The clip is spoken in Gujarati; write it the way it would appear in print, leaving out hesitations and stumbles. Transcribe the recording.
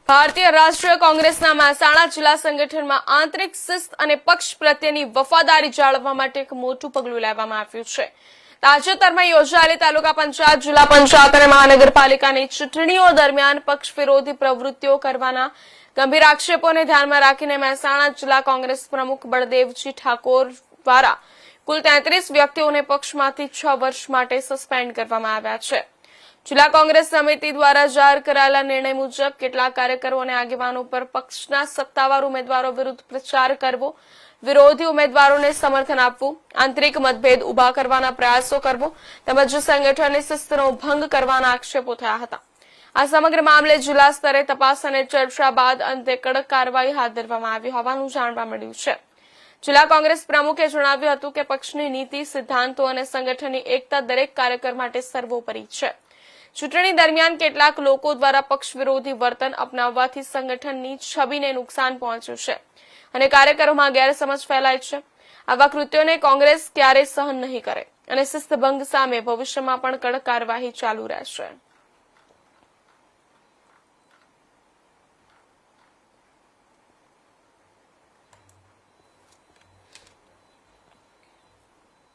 ભારતીય રાષ્ટ્રીય કોંગ્રેસના મહેસાણા જિલ્લા સંગઠનમાં આંતરિક શિસ્ત અને પક્ષ પ્રત્યેની વફાદારી જાળવવા માટે એક મોટું પગલું લેવામાં આવ્યું છે. તાજેતરમાં યોજાયેલી તાલુકા પંચાયત, જિલ્લા પંચાયત અને મહાનગરપાલિકાની ચૂંટણીઓ દરમિયાન પક્ષ વિરોધી પ્રવૃત્તિઓ કરવાના ગંભીર આક્ષેપોને ધ્યાનમાં રાખીને મહેસાણા જિલ્લા કોંગ્રેસ પ્રમુખ બળદેવજી ઠાકોર દ્વારા કુલ 33 વ્યક્તિઓને પક્ષમાંથી 6 વર્ષ માટે સસ્પેન્ડ કરવામાં આવ્યા છે. જિલ્લા કોંગ્રેસ સમિતિ દ્વારા જાહેર કરાયેલા નિર્ણય મુજબ કેટલાક કાર્યકરો અને આગેવાનો પર પક્ષના સત્તાવાર ઉમેદવારો વિરુદ્ધ પ્રચાર કરવો, વિરોધી ઉમેદવારોને સમર્થન આપવું, આંતરિક મતભેદ ઉભા કરવાના પ્રયાસો કરવો તેમજ સંગઠનની શિસ્તનો ભંગ કરવાના આક્ષેપો થયા હતા. આ સમગ્ર મામલે જિલ્લા સ્તરે તપાસ અને ચર્ચા બાદ અંતે કડક કાર્યવાહી હાથ ધરવામાં આવી હોવાનું જાણવા મળ્યું છે. જિલ્લા કોંગ્રેસ પ્રમુખે જણાવ્યું હતું કે પક્ષની નીતિ, સિદ્ધાંતો અને સંગઠનની એકતા દરેક કાર્યકર માટે સર્વોપરી છે. ચૂંટણી દરમિયાન કેટલાક લોકો દ્વારા પક્ષ વિરોધી વર્તન અપનાવવાથી સંગઠનની છબીને નુકસાન પહોંચ્યું છે અને કાર્યકરોમાં ગેરસમજ ફેલાય છે. આવા કૃત્યોને કોંગ્રેસ ક્યારેય સહન નહીં કરે અને શિસ્તભંગ સામે ભવિષ્યમાં પણ કડક કાર્યવાહી ચાલુ રહેશે.